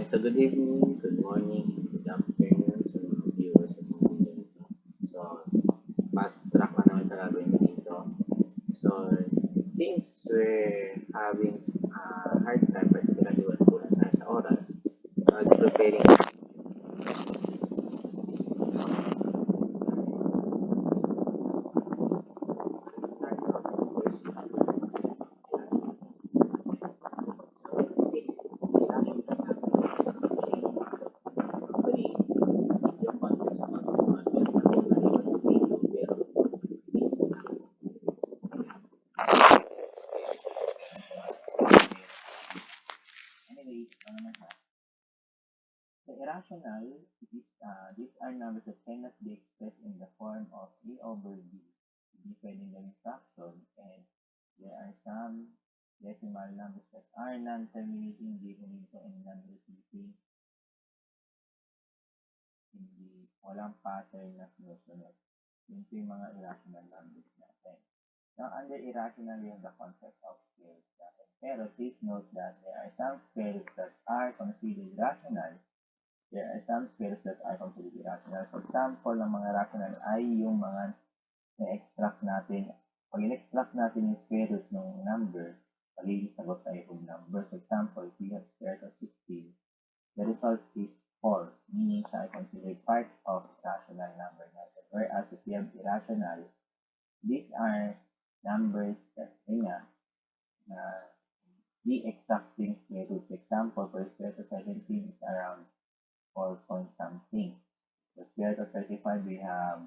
So good evening, good morning, good afternoon sa mga viewers at mga ganito. So, fast track na naman sa gagawin ko dito. So, since we're having a hard time, particularly when kulang tayo sa oras, preparing start off with the Anyway, the irrational, these are numbers that cannot be expressed in the form of A over B. Hindi pwedeng gawing fraction, and there are some decimal numbers that are non-terminating, given ito and non-repeating. Hindi, walang pattern na sinusunod. Yun po yung mga irrational numbers natin. Now, under irrational, we have the concept of squares natin. Pero please note that there are some squares that are considered rational. There are some squares that are considered irrational. For example, ng mga rational ay yung mga na-extract natin. Pag in-extract natin yung square root ng number, magiging sagot tayo yung number. For example, if we have square root of 16, the result is 4, meaning siya ay considered part of rational number natin. Whereas if we have irrational, these are numbers that the exacting square root. For example, for square root of 17 is around 4 point something. For square root of 35, we have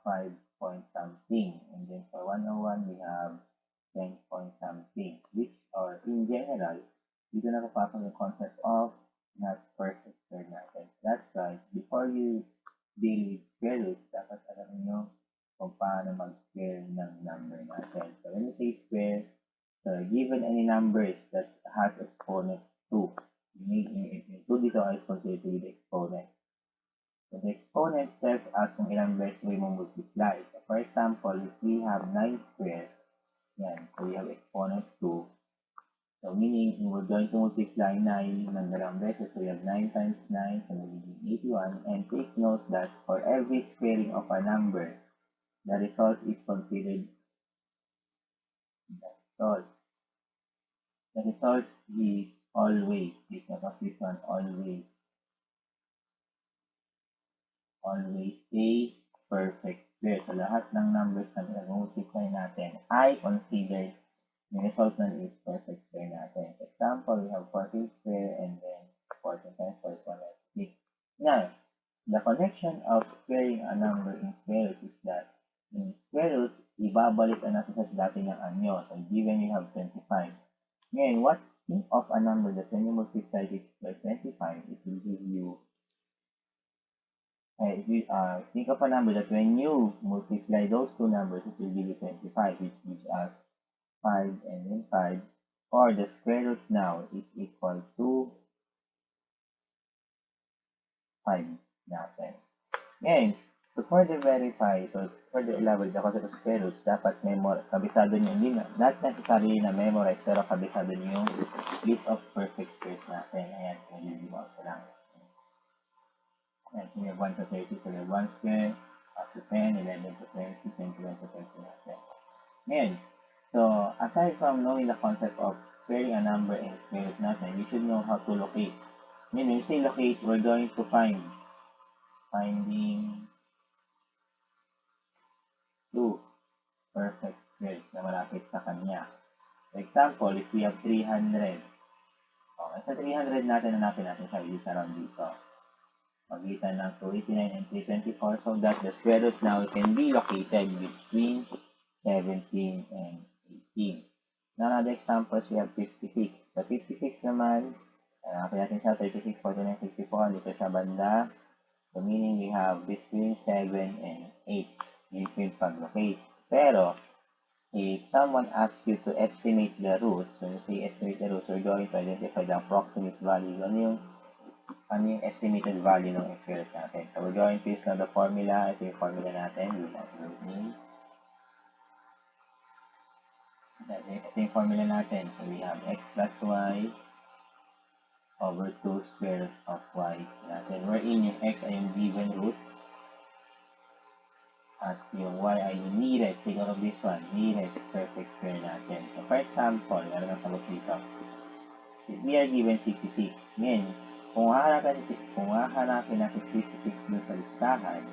5 point something. And then for 101, we have 10 point something. Which are, in general, dito na papasok yung concept of not perfect square natin. That's why, before you deal with square roots, dapat alam nyo kung paano mag-square ng number natin. So when you say square, so given any numbers that has exponent 2, you need yung 2 dito ay considered to be the exponent. So the exponent tells us kung ilang beses mo multiply. So for example, if we have 9 squares, yan, so we have exponent 2. So meaning, we're going to multiply 9 ng dalawang beses. So we have 9 times 9, so magiging 81. And take note that for every squaring of a number, the result is considered the result. The result is always, because of this one, always a perfect square. So lahat ng numbers na pinag-multiply natin ay considered the result nun is perfect square natin. For example, we have 14 square and then 14 times 4 is 196. Now, the connection of squaring a number in square root is that in square root, ibabalik na natin sa dati niyang anyo. So, given you have 25. Ngayon, what think of a number that when you multiply it by 25, it will give you think of a number that when you multiply those two numbers, it will give you 25, which gives us 5 and then 5, or the square root now is equal to 5 natin. Ngayon, to further verify, so further elaborate the concept of square roots, dapat kabisado nyo, hindi na, not necessarily na memorize, pero kabisado nyo yung list of perfect squares natin. Ayan, mag-review ako lang. And we have 1 to 30, so we have 1 square, up to 10, 11 to 20, 21 to 29. Ngayon, so aside from knowing the concept of squaring a number and square root natin, we should know how to locate. When we say locate, we're going to finding two perfect squares na malapit sa kanya. For example, if we have 300, sa 300 natin, hanapin natin siya, is around dito. Magitan ng 289 and 324, so that the square root now can be located between 17 and 18. Now, another example, we have 56. Sa 56 naman, hanapin natin siya, 36, 49, 64, dito sa banda. So, meaning we have between 7 and 8. This will pag-locate. Pero, if someone asks you to estimate the roots, when you say estimate the roots, we're going to identify the approximate value. Ano yung estimated value ng square root natin. So, we're going to use now the formula. Ito yung formula natin. Ito yung formula natin. So, we have x plus y over 2 square root of y natin. Wherein yung x ay yung given root at yung y ay yung nearest, take note of this one, nearest perfect square natin. So, for example, meron ang sagot dito. We are given 66. Ngayon, kung hahanapin natin 66 dun sa listahan,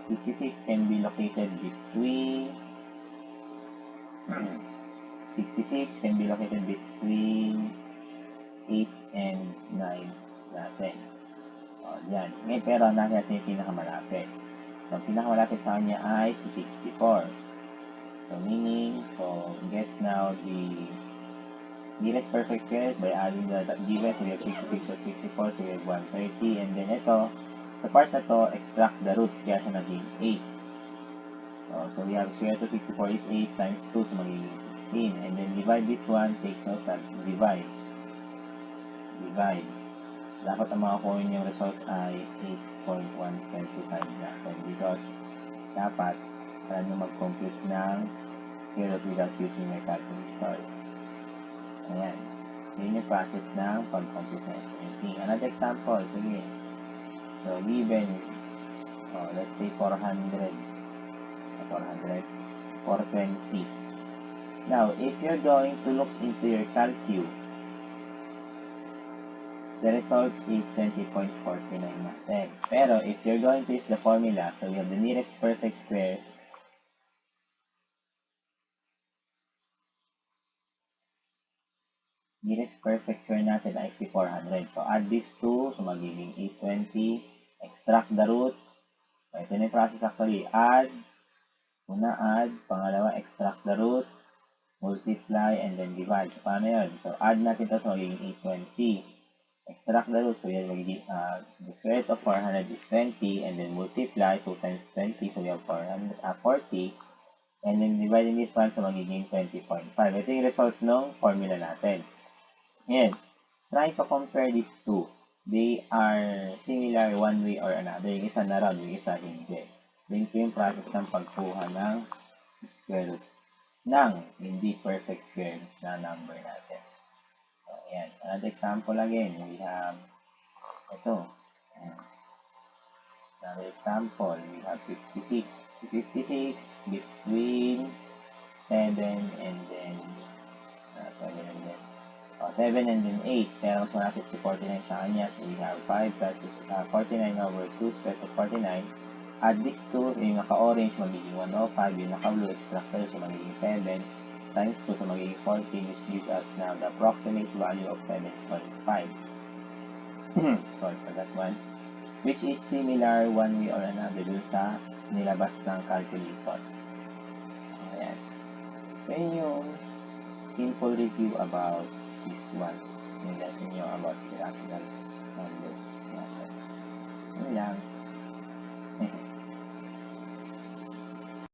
66 can be located between 66 can be located between 8 and 9 natin. Yan. Ngayon, pero natin yung pinakamalapit. So, ang pinakamalapit sa kanya ay 64. So, meaning, get now the nearest perfect square by adding the given. So, we have 66 plus 64. So, we have 130. And then, ito, sa part na to, extract the root. Kaya siya naging 8. So, we have square root of 64 is 8 times 2. So, magiging 16. And then, divide this one. Take note that divide. Dapat ang makukuha yung result ay 8.125 natin because dapat alam nyo mag-compute ng square root without using your calculator. Ayan. Yun yung process ng pag-compute ng estimating. Another example, sige. So, given, let's say 420. Now, if you're going to look into your calculator, the result is 20.49 natin. Pero, if you're going to use the formula, so we have the nearest perfect square, natin ay 400. So, add these two, so magiging 820, extract the roots. So, ito na yung process actually. Add, pangalawa, extract the roots, multiply, and then divide. So, paano yun? So, add natin ito, so magiging 820. Extract the root, so yan magiging, the square root of 400 is 20, and then multiply 2 times 20, so we have 40, and then dividing this one, so magiging 20.5. Ito yung result ng formula natin. Ngayon, try to compare these two. They are similar one way or another. Yung isa na round, yung isa hindi. Then ito yung process ng pagkuha ng square root ng hindi perfect square na number natin. So, ayan. Another example again, we have ito. Another example, we have 56. 56 between 7 and then 7 and then 8. Pero kung natin si 49 sa kanya, so we have 5 plus 49 over 2 square root of 49. Add these two, yung naka-orange magiging 105, yung naka-blue extractor, so magiging 7 times 2, so magiging 14, which gives us now the approximate value of 7.5. Sorry for that one. Which is similar one way or another dun sa nilabas ng calculator. Ayan. So, yung simple review about this one. Yung lesson nyo about irrational numbers. Yun lang.